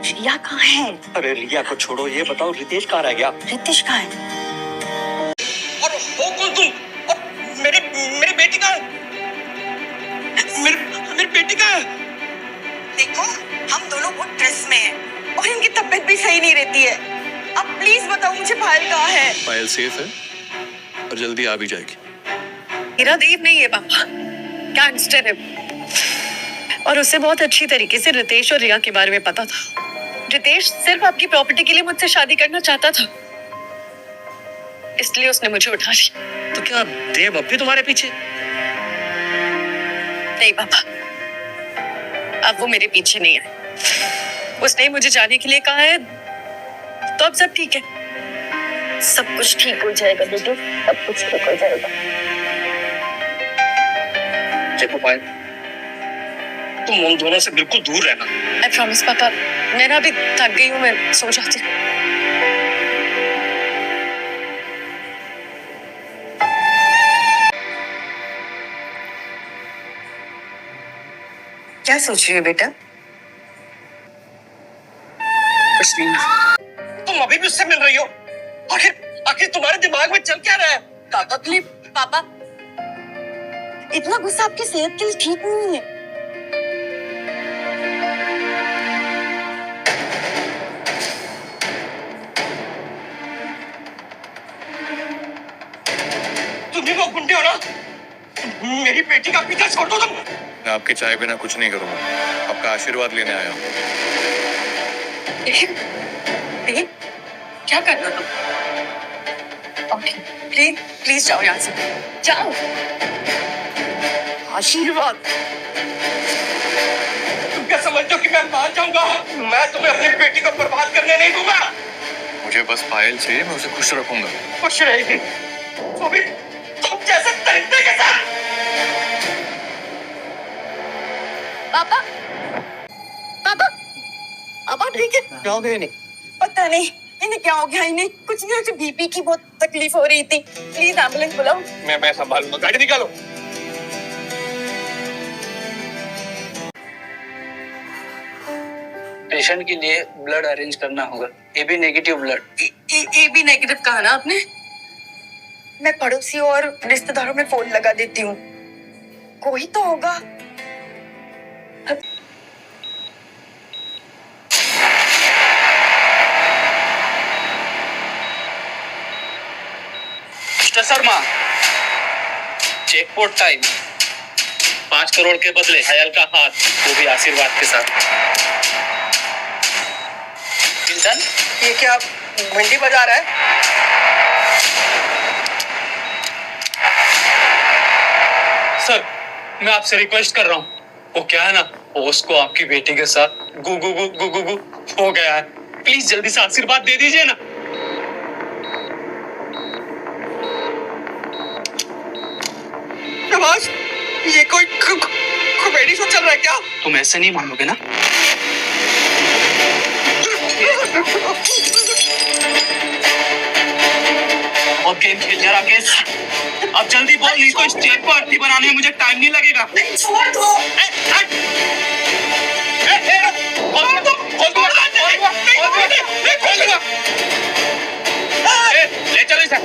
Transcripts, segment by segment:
रिया कहाँ है? अरे रिया को छोड़ो, ये बताओ रितेश कहाँ रह गया? रितेश कहाँ है? और हो कौन तुम? और मेरी मेरी बेटी कहाँ है? मेरी बेटी कहाँ है? देखो, हम दोनों वो ड्रेस में हैं और इनकी तबीयत भी सही नहीं रहती है। अब प्लीज बताओ मुझे पायल कहाँ है? पायल सेफ है और जल्दी आ भी जाएगी। मेरा देव नहीं है पापा, गैंगस्टर है और उसे बहुत अच्छी तरीके से रितेश और रिया के बारे में पता था। रितेश सिर्फ आपकी प्रॉपर्टी के लिए मुझसे शादी करना चाहता था, इसलिए उसने मुझे उठा लिया। तो क्या देव अब भी तुम्हारे पीछे? नहीं पापा, अब वो मेरे पीछे नहीं है। उसने मुझे जाने के लिए कहा है, तो अब सब ठीक है। सब कुछ ठीक हो जाएगा बेटू, सब कुछ ठीक हो जाएगा। देखो पायल, तुम उन दोनों से बिल्कुल दूर रहना। आई प्रॉमिस पापा, मैं ना अभी थक गई हूँ, मैं सो जाती हूँ। क्या सोच रही हो बेटा? कुछ नहीं। तुम अभी भी उससे मिल रही हो? आखिर आखिर तुम्हारे दिमाग में चल क्या रहा है? तकलीफ पापा, इतना गुस्सा आपकी सेहत के लिए ठीक नहीं है। तुम ही वो गुंडे हो ना? मेरी बेटी का पीछा छोड़ दो तुम। मैं आपके चाय बिना कुछ नहीं करूंगा, आपका आशीर्वाद लेने आया हूँ। देव, क्या कर रहे हो तुम? ओके, प्लीज प्लीज जाओ यहाँ से, जाओ। आशीर्वाद? तुम क्या समझते हो कि मैं मान जाऊंगा? मैं तुम्हें अपनी बेटी को बर्बाद करने नहीं दूंगा। मुझे बस पायल चाहिए, मैं उसे खुश रखूंगा। खुश रहेगी वो भी तुम जैसे तरीके के साथ। पापा, पापा, पापा ठीक है? क्या हो गया? नहीं पता नहीं इन्हें क्या हो गया, इन्हें कुछ नहीं, मुझे बीपी की बहुत तकलीफ हो रही थी। प्लीज एम्बुलेंस बुलाओ। मैं संभालूंगा, गाड़ी निकालो। पेशेंट के लिए ब्लड अरेंज करना होगा, AB negative blood. AB negative कहा ना आपने? मैं पड़ोसी और रिश्तेदारों में फोन लगा देती हूँ, कोई तो होगा। मिस्टर शर्मा, चेकपोर्ट टाइम। 5 करोड़ के बदले घायल का हाथ, वो भी आशीर्वाद के साथ। चिंतन, ये क्या मंडी बजा रहा है? सर मैं आपसे रिक्वेस्ट कर रहा हूँ, वो क्या है ना, वो उसको आपकी बेटी के साथ गु गु गु गु गु गु हो गया है। प्लीज जल्दी से आशीर्वाद दे दीजिए ना। नवाज, ये कोई कॉमेडी शो चल रहा है क्या? तुम ऐसे नहीं मानोगे ना? और गेम खेल लिया राकेश, अब जल्दी बोल, नहीं तो इस चेक को अर्थी बनाने में मुझे टाइम नहीं लगेगा। छोड़ दो। ले चलो इसे।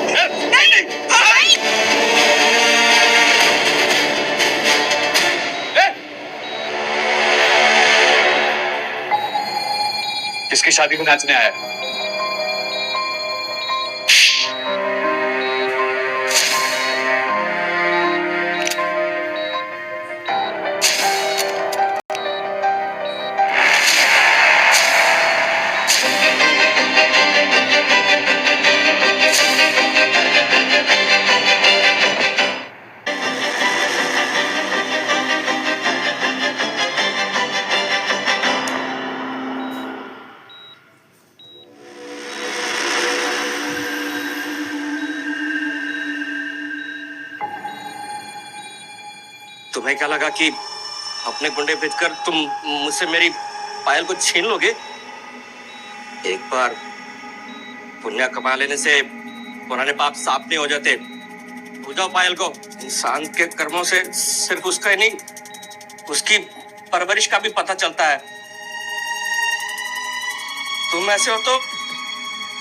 किसकी शादी में नाचने आया? तुम्हें क्या लगा कि अपने गुंडे भेजकर तुम मुझसे मेरी पायल को छीन लोगे? एक बार पुण्य कमा लेने से पुराने पाप साफ नहीं हो जाते। बुझाओ पायल को। इंसान के कर्मों से सिर्फ उसका ही नहीं, उसकी परवरिश का भी पता चलता है। तुम ऐसे हो तो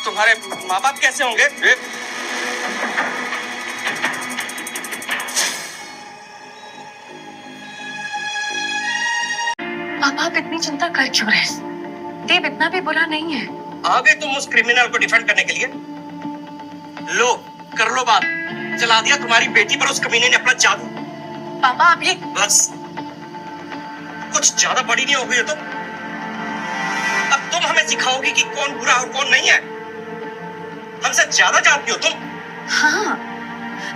तुम्हारे माँ बाप कैसे होंगे? पापा आप इतनी चिंता कर क्यों रहे? देव इतना भी बुरा नहीं है। आ गए तुम उस क्रिमिनल को डिफेंड करने के लिए? लो, कर लो बात। चला दिया तुम्हारी बेटी पर उस कमीने ने अपना जादू। पापा आप ये बस, कुछ ज्यादा बड़ी नहीं हो गई हो तुम? अब तुम हमें सिखाओगी कि कौन बुरा और कौन नहीं है? हमसे ज्यादा जानती हो तुम।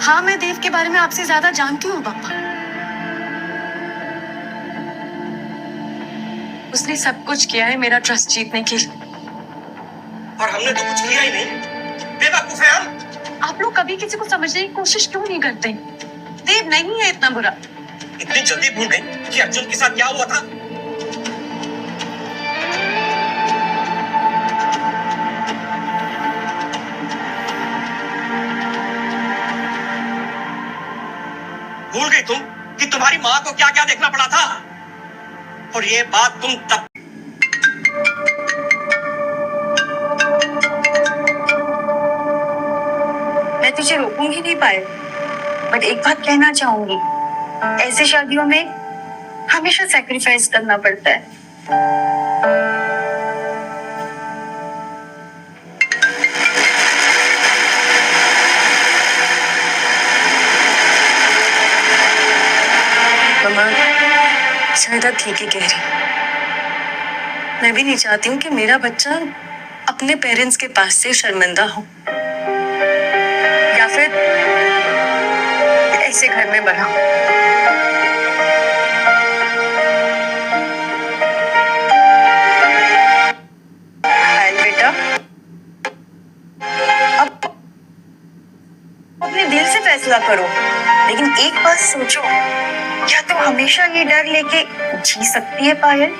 हाँ, मैं देव के बारे में आपसे ज्यादा जानती हूँ पापा। उसने सब कुछ किया है मेरा ट्रस्ट जीतने के लिए। और हमने तो कुछ किया ही नहीं। बेवकूफ है हम। आप लोग कभी किसी को समझने की कोशिश क्यों नहीं करते? देव नहीं है इतना बुरा। इतनी जल्दी भूल गई कि अर्जुन के साथ क्या हुआ था? भूल गई तुम कि तुम्हारी माँ को क्या क्या देखना पड़ा था? और ये बात तुम तब मैं तुझे रोकूंगी नहीं पायल, बट एक बात कहना चाहूंगी, ऐसे शादियों में हमेशा सैक्रिफाइस करना पड़ता है। मम्मा शायद आप ठीक ही कह रही। मैं भी नहीं चाहती हूँ कि मेरा बच्चा अपने पेरेंट्स के पास से शर्मिंदा हो या फिर ऐसे घर में बना हो। पायल बेटा, अब अपने दिल से फैसला करो, लेकिन एक बात सोचो, क्या तुम हमेशा ये डर लेके जी सकती है पायल?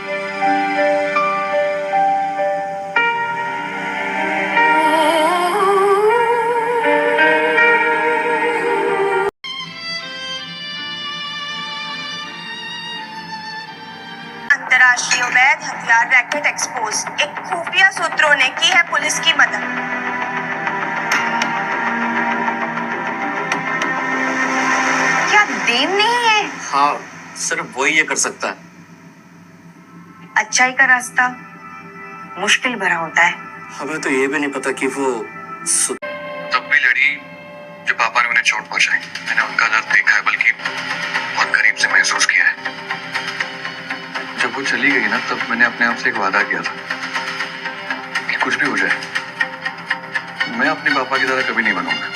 अंतर्राष्ट्रीय अवैध हथियार रैकेट एक्सपोज, एक खुफिया सूत्रों ने की है पुलिस की मदद। क्या देव नहीं है? हाँ, सिर्फ वही ये कर सकता है। अच्छाई का रास्ता मुश्किल भरा होता है। हमें तो ये भी नहीं पता कि वो तब भी लड़ी जब पापा ने उन्हें चोट पहुंचाई। मैंने उनका दर्द देखा है, बल्कि बहुत करीब से महसूस किया है। जब वो चली गई ना, तब मैंने अपने आप से एक वादा किया था कि कुछ भी हो जाए, मैं अपने पापा की तरह कभी नहीं बनूंगा।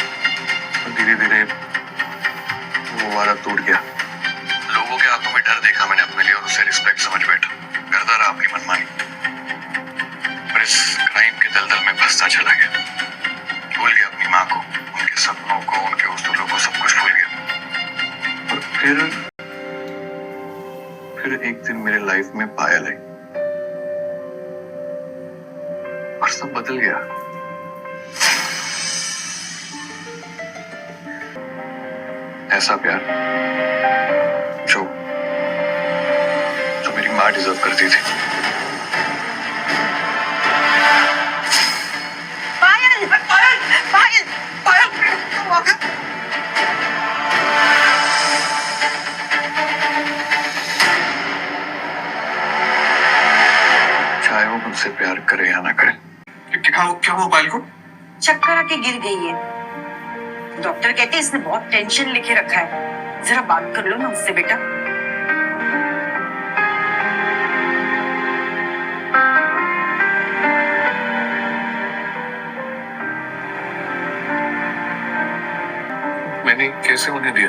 और धीरे धीरे वो वादा टूट गया। लोगों के आंखों में डर देखा मैंने अपने लिए और उसे रिस्पेक्ट समझ बैठा। करता रहा अपनी मनमानी, पर इस क्राइम के दलदल में फंसता चला गया। भूल गया अपनी माँ को, उनके सपनों को, उनके उसूलों को, सब कुछ भूल गया। और फिर एक दिन मेरे लाइफ में पायल आई और सब बदल गया। ऐसा प्यार जो मेरी माँ डिजर्व करती थी। पायल, पायल, पायल, पायल, चाहे वो मुझसे प्यार करे या ना करे। क्या हुआ पायल को? चक्कर आके गिर गई है। डॉक्टर कहते हैं इसने बहुत टेंशन लेके रखा है, जरा बात कर लो ना उससे बेटा। मैंने कैसे उन्हें दिया?